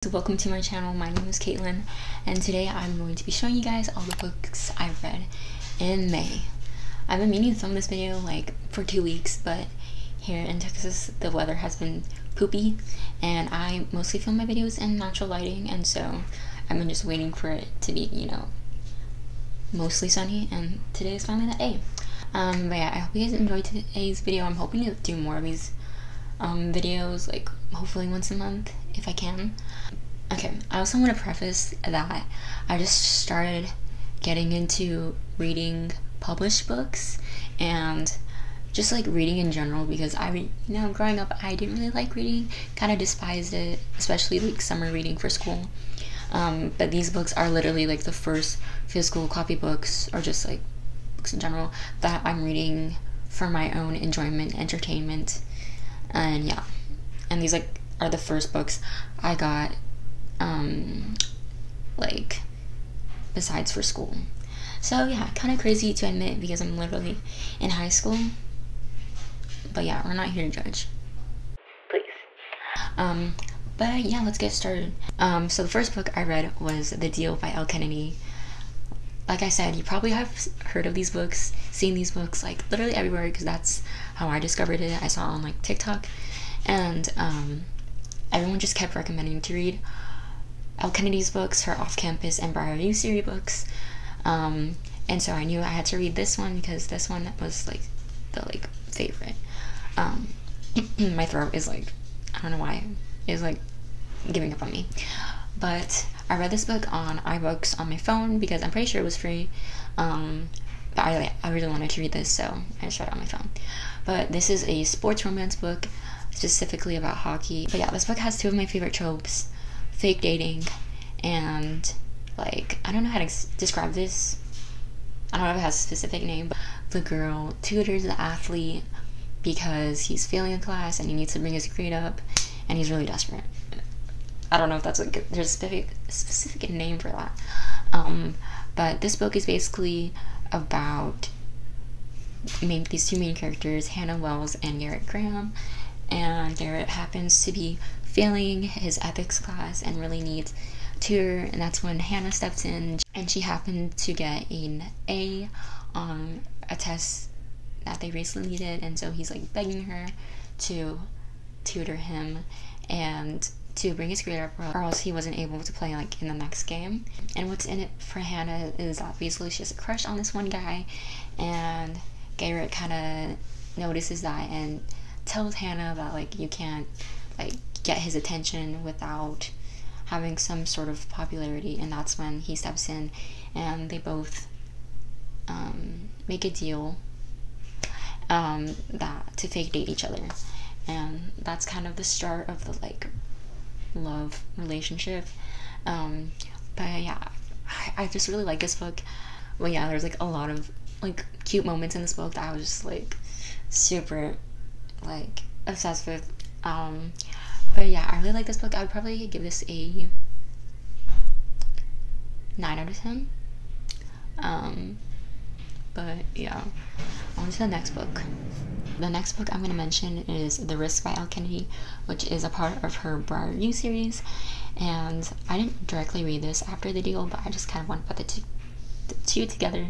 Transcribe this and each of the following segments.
So welcome to my channel. My name is Caitlin, and today I'm going to be showing you guys all the books I've read in May. I've been meaning to film this video like for 2 weeks, but here in Texas the weather has been poopy and I mostly film my videos in natural lighting, and so I've been just waiting for it to be, mostly sunny, and today is finally that day. But yeah, I hope you guys enjoyed today's video. I'm hoping to do more of these videos, like hopefully once a month if I can. Okay, I also want to preface that I just started getting into reading published books and just like reading in general, because growing up I didn't really like reading, kind of despised it, especially like summer reading for school. But these books are literally like the first physical copy books, or just like books in general, that I'm reading for my own enjoyment, entertainment, and yeah. And these like are the first books I got like besides for school. So yeah, kind of crazy to admit because I'm literally in high school. But yeah, we're not here to judge, please. But yeah, let's get started. So the first book I read was The Deal by Elle Kennedy. Like I said, you probably have heard of these books, seen these books like literally everywhere, because that's how I discovered it. I saw it on like TikTok, and everyone just kept recommending to read Elle Kennedy's books, her off-campus and Briar U series books, and so I knew I had to read this one because this one was like the favorite. My throat is like, I don't know why, it's like giving up on me. But I read this book on iBooks on my phone because I'm pretty sure it was free. But I really wanted to read this, so I just read it on my phone. But this is a sports romance book, specifically about hockey. But yeah, this book has two of my favorite tropes: fake dating and like, I don't know how to describe this. I don't know if it has a specific name, but the girl tutors the athlete because he's failing in class and he needs to bring his grade up, and he's really desperate. I don't know if that's there's a specific name for that. But this book is basically about these two main characters, Hannah Wells and Garrett Graham. And Garrett happens to be failing his ethics class and really needs a tutor, and that's when Hannah steps in, and she happened to get an A on a test that they recently did, and so he's like begging her to tutor him and to bring his grade up, or else he wasn't able to play like in the next game. And what's in it for Hannah is that basically she has a crush on this one guy, and Garrett kind of notices that and tells Hannah that like you can't like get his attention without having some sort of popularity, and that's when he steps in and they both make a deal that to fake date each other, and that's kind of the start of the like love relationship. But yeah, I just really like this book. Well, yeah, there's like a lot of like cute moments in this book that I was just like super like obsessed with. But yeah, I really like this book. I would probably give this a 9 out of 10. But yeah, on to the next book. The next book I'm going to mention is The Risk by Elle Kennedy, which is a part of her Briar U series. And I didn't directly read this after The Deal, but I just kind of want to put the two together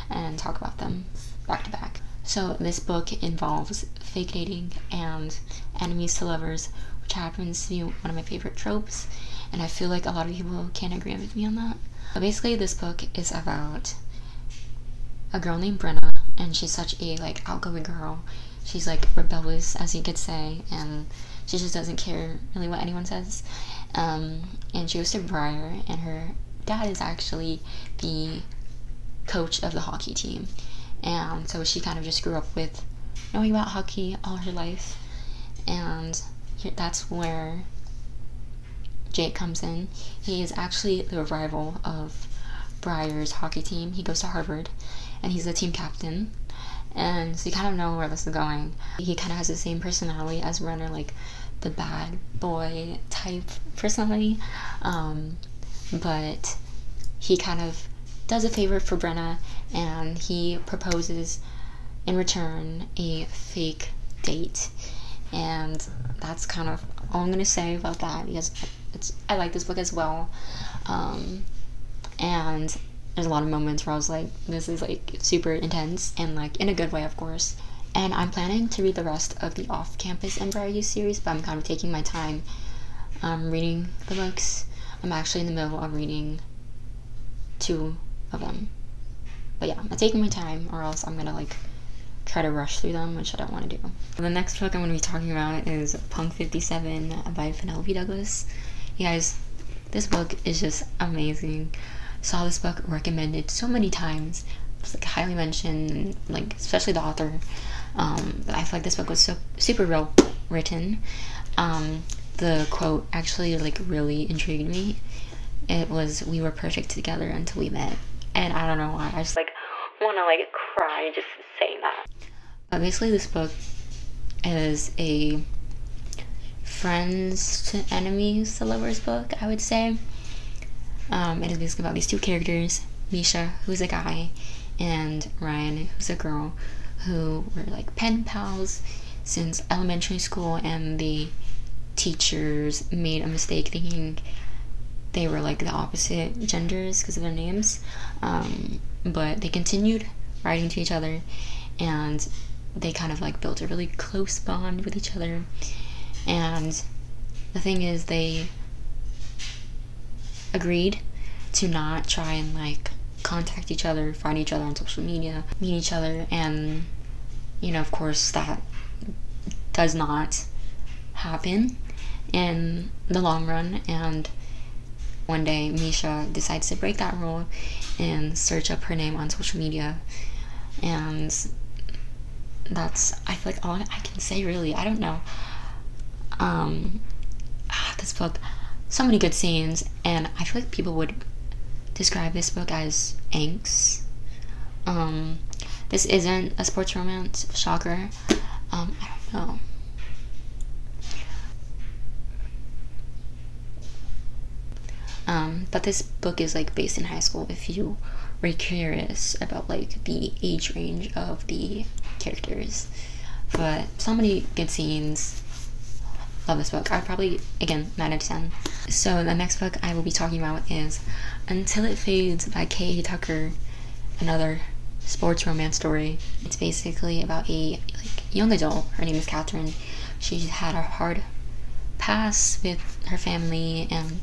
and talk about them back to back. So this book involves fake dating and enemies to lovers, which happens to be one of my favorite tropes, and I feel like a lot of people can't agree with me on that. But basically this book is about a girl named Brenna, and she's such a like outgoing girl. She's like rebellious, as you could say, and she just doesn't care really what anyone says. And she goes to Briar, and her dad is actually the coach of the hockey team. And so she kind of just grew up with knowing about hockey all her life, and that's where Jake comes in. He is actually the rival of Briar's hockey team. He goes to Harvard, and he's the team captain, and so you kind of know where this is going. He kind of has the same personality as Renner, like the bad boy type personality, but he kind of does a favor for Brenna, and he proposes in return a fake date, and that's kind of all I'm gonna say about that, because I like this book as well. And there's a lot of moments where I was like, this is like super intense, and like in a good way, of course. And I'm planning to read the rest of the Off-Campus Empire Youth series, but I'm kind of taking my time reading the books. I'm actually in the middle of reading 2 of them. But yeah, I'm taking my time, or else I'm gonna like try to rush through them, which I don't want to do. The next book I'm going to be talking about is Punk 57 by Penelope Douglas. You guys, this book is just amazing. Saw this book recommended so many times. It's like highly mentioned, like especially the author. But I feel like this book was so super well written. The quote actually like really intrigued me. It was, "We were perfect together until we met," and I don't know why. I just like want to like cry just saying that. But basically, this book is a friends to enemies to lovers book, I would say. It is basically about these 2 characters, Misha, who's a guy, and Ryan, who's a girl, who were like pen pals since elementary school, and the teachers made a mistake thinking they were like the opposite genders because of their names. But they continued writing to each other, and they kind of like built a really close bond with each other. And the thing is, they agreed to not try and like contact each other, find each other on social media, meet each other, and you know, of course, that does not happen in the long run. And one day Misha decides to break that rule and search up her name on social media, and that's, I feel like, all I can say, really. I don't know. This book, so many good scenes, and I feel like people would describe this book as angst. This isn't a sports romance, shocker. I don't know. But this book is like based in high school, if you were curious about like the age range of the characters. But so many good scenes. Love this book. I'd probably, again, 9 out of 10. So the next book I will be talking about is Until It Fades by K. Tucker, another sports romance story. It's basically about a like young adult. Her name is Catherine. She had a hard past with her family and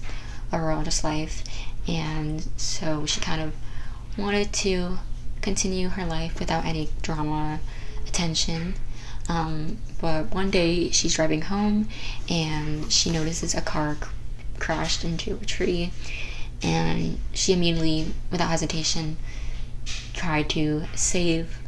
overall just life, and so she kind of wanted to continue her life without any drama, attention. But one day she's driving home and she notices a car crashed into a tree, and she immediately, without hesitation, tried to save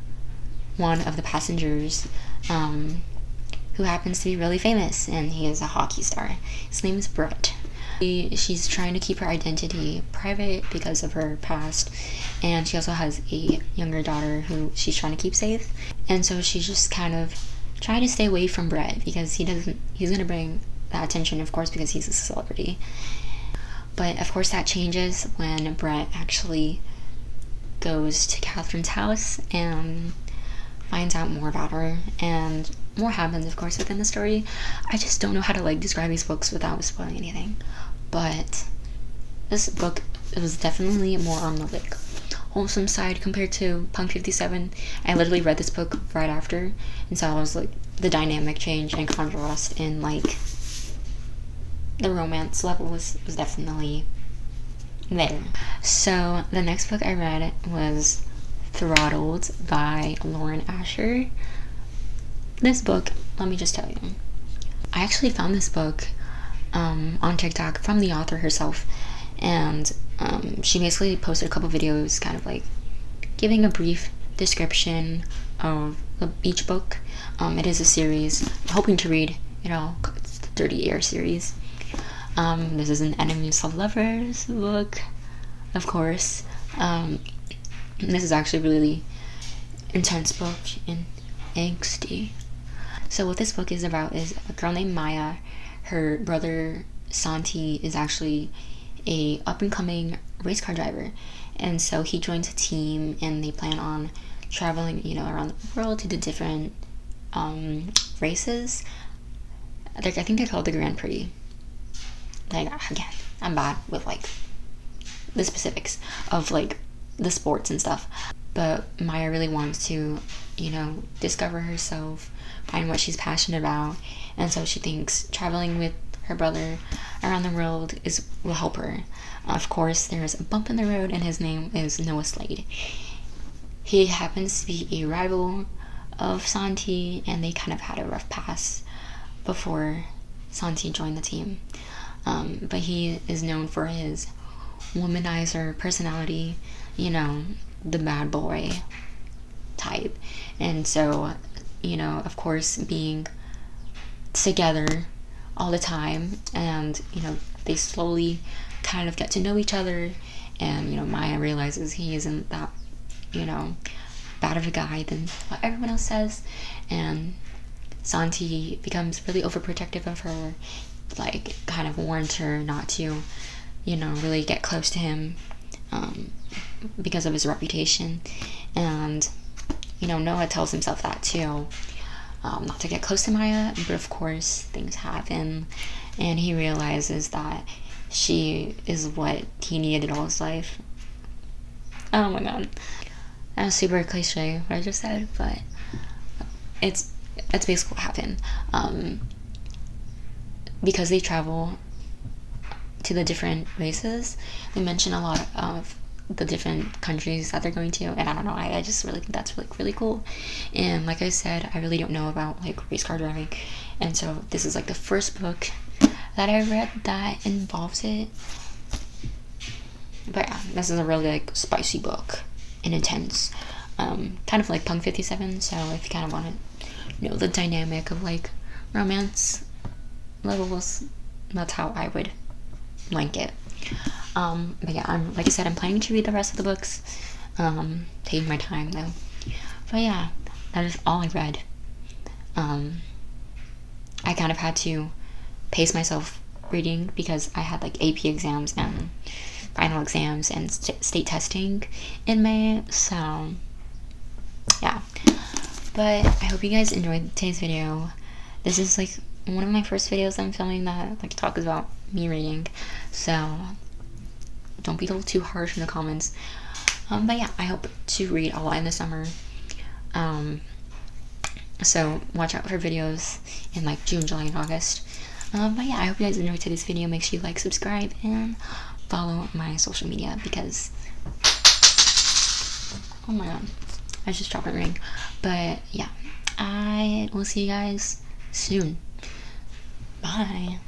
one of the passengers, who happens to be really famous, and he is a hockey star. His name is Brett. She's trying to keep her identity private because of her past, and she also has a younger daughter who she's trying to keep safe, and so she's just kind of trying to stay away from Brett because he's gonna bring that attention, of course, because he's a celebrity. But of course that changes when Brett actually goes to Catherine's house and finds out more about her, and more happens, of course, within the story. I just don't know how to like describe these books without spoiling anything. But this book, it was definitely more on the like wholesome side compared to Punk 57. I literally read this book right after, and so I was like, the dynamic change and contrast in like the romance level was definitely there. So the next book I read was Throttled by Lauren Asher. This book, let me just tell you, I actually found this book on TikTok from the author herself, and she basically posted a couple videos kind of like giving a brief description of each book. It is a series. I'm hoping to read it all. It's the 30-year series. This is an enemies to lovers book, of course. This is actually a really intense book and angsty. So what this book is about is a girl named Maya. Her brother Santi is actually a up-and-coming race car driver, and so he joins a team and they plan on traveling, you know, around the world to the different races. I think they're called the Grand Prix. like, again, I'm bad with like the specifics of like the sports and stuff, but Maya really wants to, you know, discover herself, find what she's passionate about, and so she thinks traveling with her brother around the world will help her. Of course, there's a bump in the road, and his name is Noah Slade. He happens to be a rival of Santi, and they kind of had a rough pass before Santi joined the team. But he is known for his womanizer personality, you know, the bad boy type. And so, you know, of course, being together all the time, and, you know, they slowly kind of get to know each other, and, you know, Maya realizes he isn't that, you know, bad of a guy than what everyone else says, and Santi becomes really overprotective of her, like, kind of warns her not to, you know, really get close to him, because of his reputation. And, you know, Noah tells himself that too, not to get close to Maya, but of course things happen, and he realizes that she is what he needed all his life. Oh my god, that was super cliche what I just said, but it's basically what happened. Because they travel to the different races, they mention a lot of the different countries that they're going to, and I don't know, I just really think that's really cool. And like I said, I really don't know about like race car driving, and so this is like the first book that I read that involves it. But yeah, this is a really like spicy book and intense, kind of like Punk 57. So if you kind of want to know the dynamic of like romance levels, that's how I would rank it. But yeah, like I said, I'm planning to read the rest of the books, taking my time though. But yeah, that is all I read. I kind of had to pace myself reading because I had like AP exams and final exams and state testing in May, so yeah. But I hope you guys enjoyed today's video. This is like one of my first videos I'm filming that like talks about me reading, so don't be a little too harsh in the comments. But yeah, I hope to read a lot in the summer, so watch out for videos in like June, July, and August. But yeah, I hope you guys enjoyed today's video. Make sure you like, subscribe, and follow my social media, because oh my god, I just dropped my ring. But yeah, I will see you guys soon. Bye.